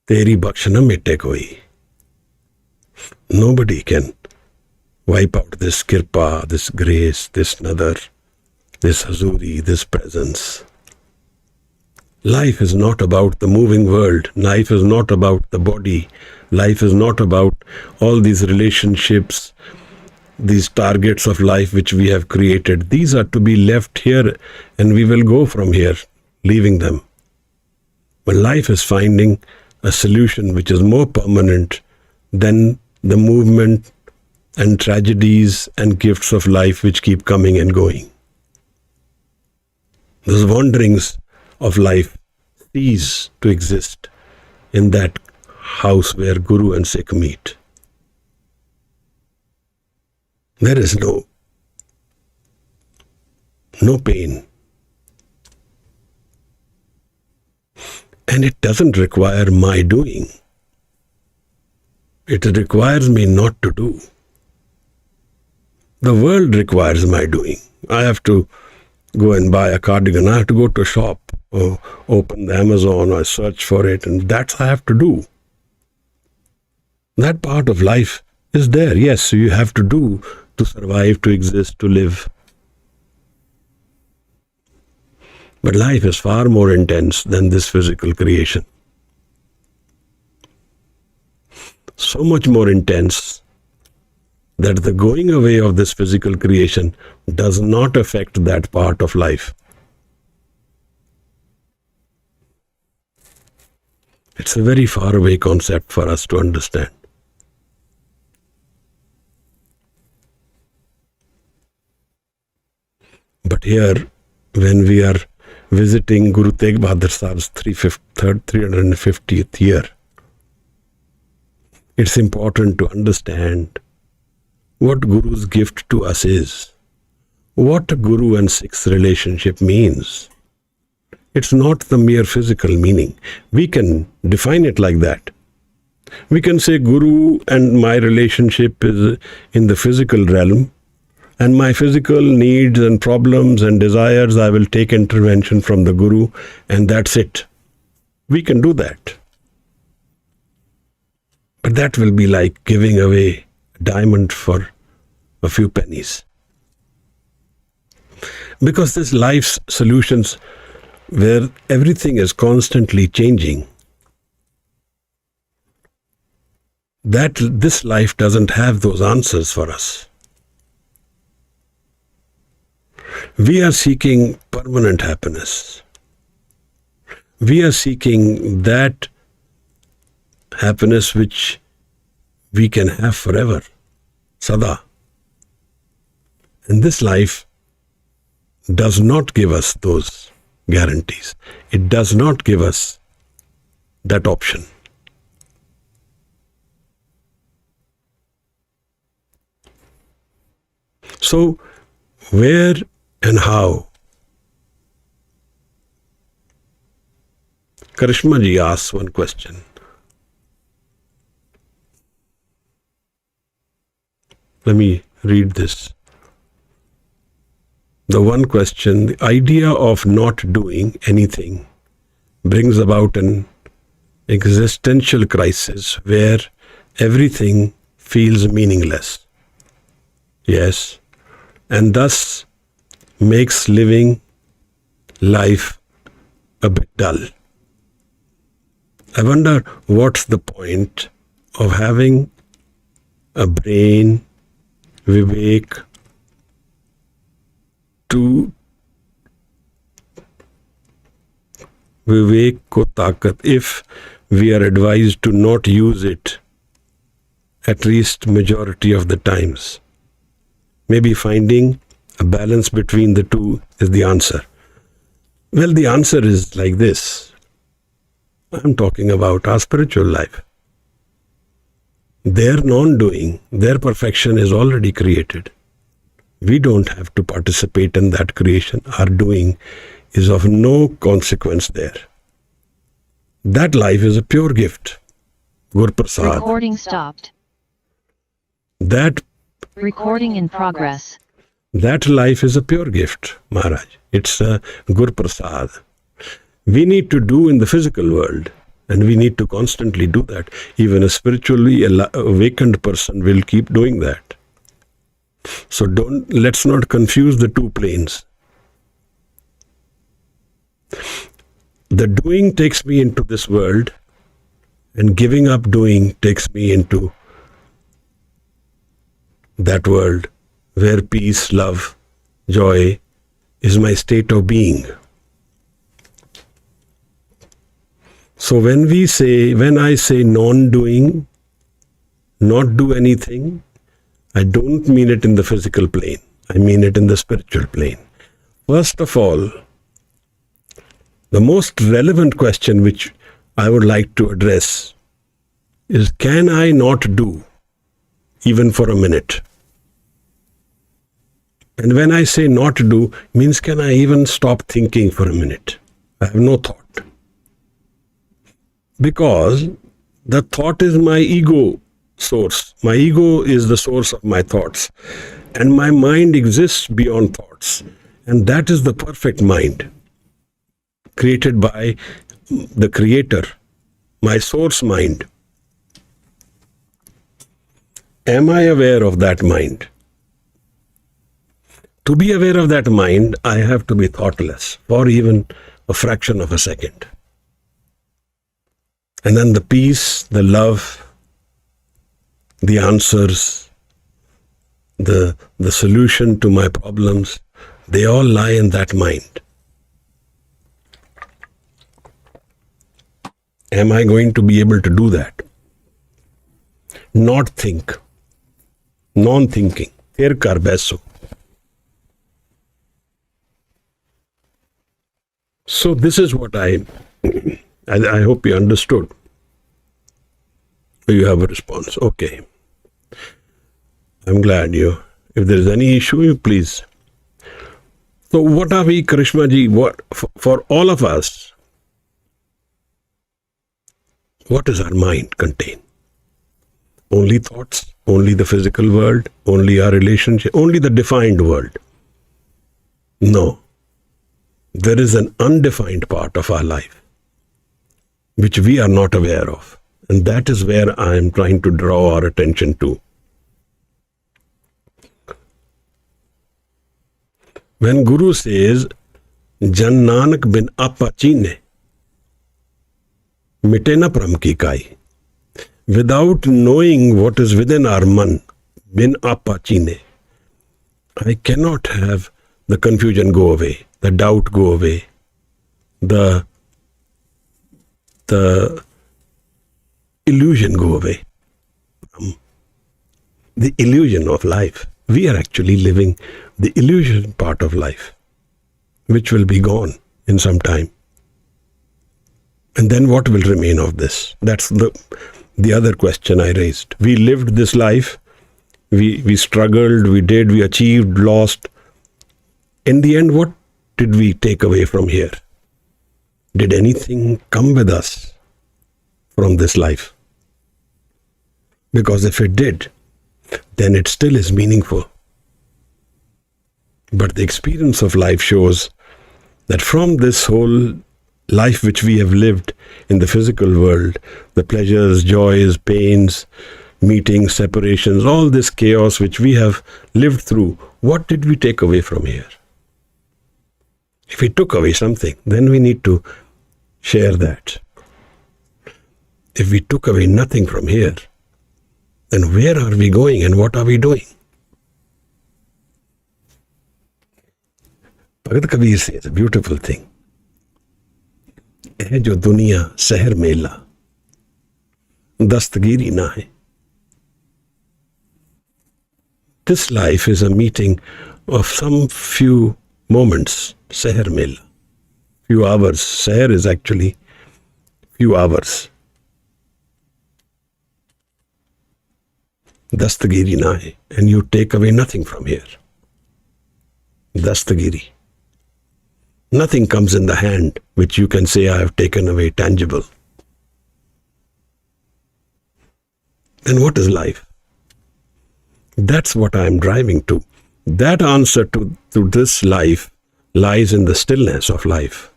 Teri bakshna mete koi. Nobody can wipe out this kirpa, this grace, this nadar, this hazuri, this presence. Life is not about the moving world. Life is not about the body. Life is not about all these relationships, these targets of life which we have created. These are to be left here, and we will go from here, leaving them. But life is finding a solution which is more permanent than the movement and tragedies and gifts of life which keep coming and going. Those wanderings of life cease to exist in that house where Guru and Sikh meet. There is no pain. And it doesn't require my doing. It requires me not to do. The world requires my doing. I have to go and buy a cardigan. I have to go to a shop or open the Amazon or search for it, and that's I have to do. That part of life is there. Yes, you have to do to survive, to exist, to live. But life is far more intense than this physical creation. So much more intense that the going away of this physical creation does not affect that part of life. It's a very far away concept for us to understand. But here, when we are visiting Guru Tegh Bahadur Sahib's 350th year, it's important to understand what Guru's gift to us is, what Guru and Sikh's relationship means. It's not the mere physical meaning. We can define it like that. We can say Guru and my relationship is in the physical realm, and my physical needs and problems and desires, I will take intervention from the Guru, and that's it. We can do that. But that will be like giving away a diamond for a few pennies. Because this life's solutions, where everything is constantly changing, that this life doesn't have those answers for us. We are seeking permanent happiness. We are seeking that happiness which we can have forever, sada. And this life does not give us those guarantees. It does not give us that option. So, where and how? Karishma ji asks one question. Let me read this. The one question, the idea of not doing anything brings about an existential crisis where everything feels meaningless. Yes, and thus makes living life a bit dull. I wonder what's the point of having a brain, vivek, to vivek ko takat if we are advised to not use it at least majority of the times. Maybe finding a balance between the two is the answer. Well, the answer is like this. I'm talking about our spiritual life. Their non-doing, their perfection is already created. We don't have to participate in that creation. Our doing is of no consequence there. That life is a pure gift. Gur Prasad. Recording stopped. That Recording in progress. That life is a pure gift, Maharaj. It's a Gur Prasad. We need to do in the physical world, and we need to constantly do that. Even a spiritually awakened person will keep doing that. So let's not confuse the two planes. The doing takes me into this world, and giving up doing takes me into that world where peace, love, joy is my state of being. So when I say non-doing, not do anything, I don't mean it in the physical plane. I mean it in the spiritual plane. First of all, the most relevant question which I would like to address is, can I not do even for a minute? And when I say not do, means can I even stop thinking for a minute? I have no thought. Because the thought is my ego source. My ego is the source of my thoughts. And my mind exists beyond thoughts. And that is the perfect mind, created by the Creator, my source mind. Am I aware of that mind? To be aware of that mind, I have to be thoughtless for even a fraction of a second. And then the peace, the love, the answers, the solution to my problems, they all lie in that mind. Am I going to be able to do that? Not think. Non-thinking. Fir kar baiso. So this is what I hope you understood. You have a response. Okay. I'm glad you. If there is any issue, please. So what are we, Karishma ji, for all of us, what does our mind contain? Only thoughts, only the physical world, only our relationship, only the defined world. No. There is an undefined part of our life which we are not aware of. And that is where I am trying to draw our attention to. When Guru says, Jan Nanak bin apachine, mite na pram ki kai. Without knowing what is within our man, bin apachine, I cannot have the confusion go away, the doubt go away, the illusion go away. The illusion of life. We are actually living the illusion part of life, which will be gone in some time. And then what will remain of this? That's the other question I raised. We lived this life We struggled, we achieved, lost. In the end, what did we take away from here? Did anything come with us from this life? Because if it did, then it still is meaningful. But the experience of life shows that from this whole life which we have lived in the physical world, the pleasures, joys, pains, meetings, separations, all this chaos which we have lived through, what did we take away from here? If we took away something, then we need to share that. If we took away nothing from here, then where are we going and what are we doing? Bhagat Kabir says a beautiful thing. है जो दुनिया शहर मेला दस्तगीरी ना है. This life is a meeting of some few moments, शहर मेला, few hours. शहर is actually few hours. दस्तगीरी ना है, and you take away nothing from here. दस्तगीरी. Nothing comes in the hand which you can say, I have taken away, tangible. Then what is life? That's what I am driving to. That answer to this life lies in the stillness of life.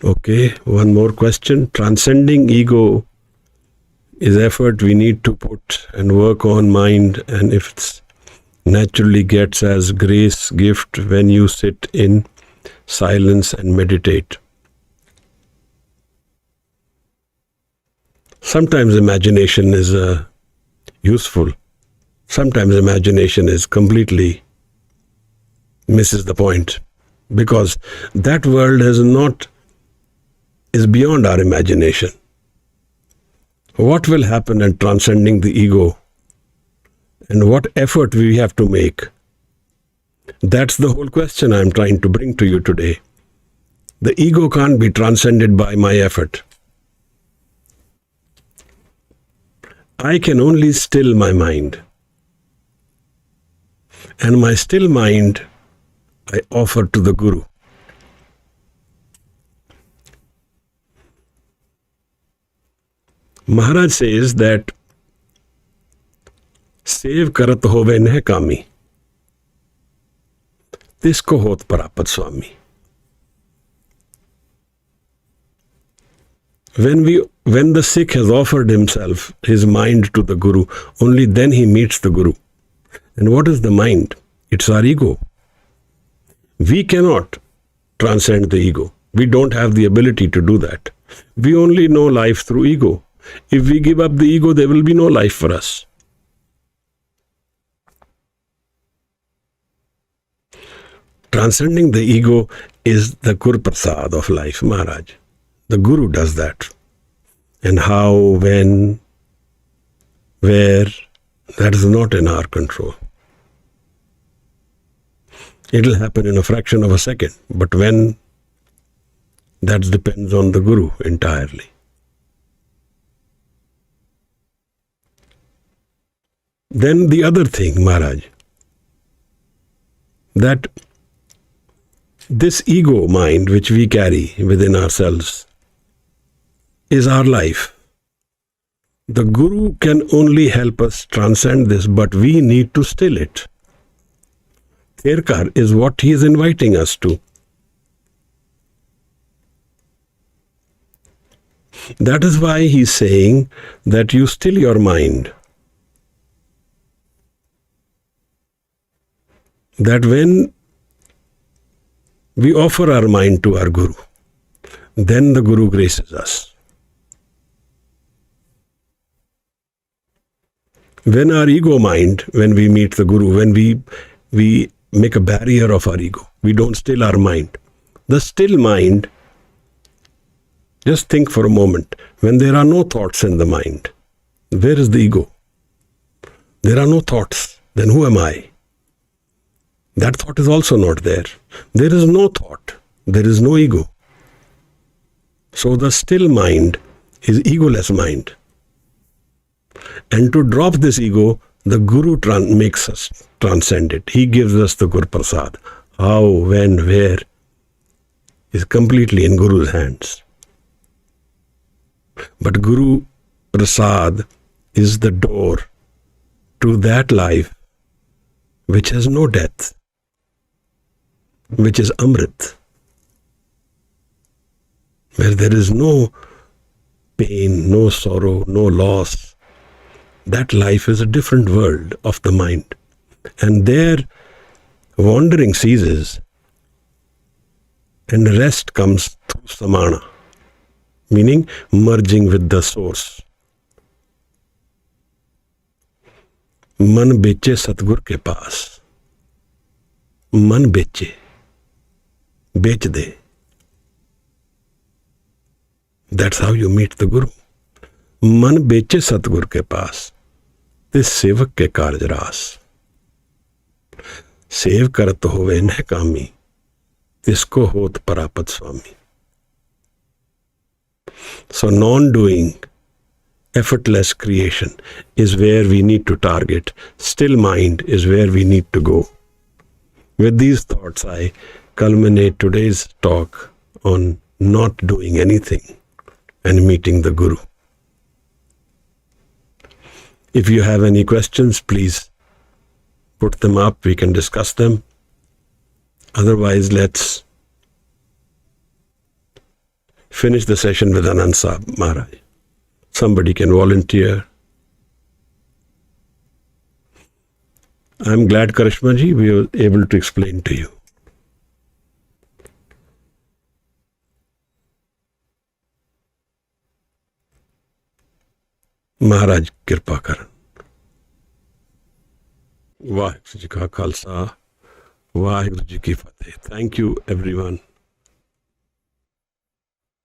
Okay, one more question. Transcending ego is effort we need to put and work on mind, and if it naturally gets as grace gift when you sit in silence and meditate. Sometimes imagination is useful. Sometimes imagination is completely misses the point, because that world is beyond our imagination. What will happen in transcending the ego, and what effort we have to make? That's the whole question I'm trying to bring to you today. The ego can't be transcended by my effort. I can only still my mind. And my still mind I offer to the Guru. Maharaj says that save करत होवे नह कामी, तिसको होत परापत स्वामी. When the Sikh has offered himself, his mind to the Guru, only then he meets the Guru. And what is the mind? It's our ego. We cannot transcend the ego. We don't have the ability to do that. We only know life through ego. If we give up the ego, there will be no life for us. Transcending the ego is the Gur Prasad of life, Maharaj. The Guru does that. And how, when, where, that is not in our control. It will happen in a fraction of a second. But when, that depends on the Guru entirely. Then the other thing, Maharaj, that this ego mind which we carry within ourselves is our life. The Guru can only help us transcend this, but we need to still it. Therkar is what he is inviting us to. That is why he is saying that you still your mind. That when we offer our mind to our Guru, then the Guru graces us. When our ego mind, when we meet the Guru, when we make a barrier of our ego, we don't still our mind. The still mind, just think for a moment, when there are no thoughts in the mind, where is the ego? There are no thoughts, then who am I? That thought is also not there. There is no thought. There is no ego. So the still mind is egoless mind. And to drop this ego, the Guru makes us transcend it. He gives us the Guru Prasad. How, when, where is completely in Guru's hands. But Guru Prasad is the door to that life which has no death, which is Amrit, where there is no pain, no sorrow, no loss. That life is a different world of the mind. And there, wandering ceases and rest comes through samana, meaning merging with the source. मन बेचे सतगुर के पास, मन बेचे, बेच दे. That's how you meet the Guru. मन बेचे सतगुर के पास, ते सेवक के कारज रास. सेव करत होवे न कामी, तिसको होत परापत स्वामी. So non-doing, effortless creation is where we need to target. Still mind is where we need to go. With these thoughts, I culminate today's talk on not doing anything and meeting the Guru. If you have any questions, please put them up. We can discuss them. Otherwise, let's finish the session with Anand Sahib Maharaj. Somebody can volunteer. I'm glad, Karishma ji, we were able to explain to you. Maharaj Kirpa Karan. Vaheguru ji ka Khalsa, Vaheguru ji ki Fateh. Thank you, everyone.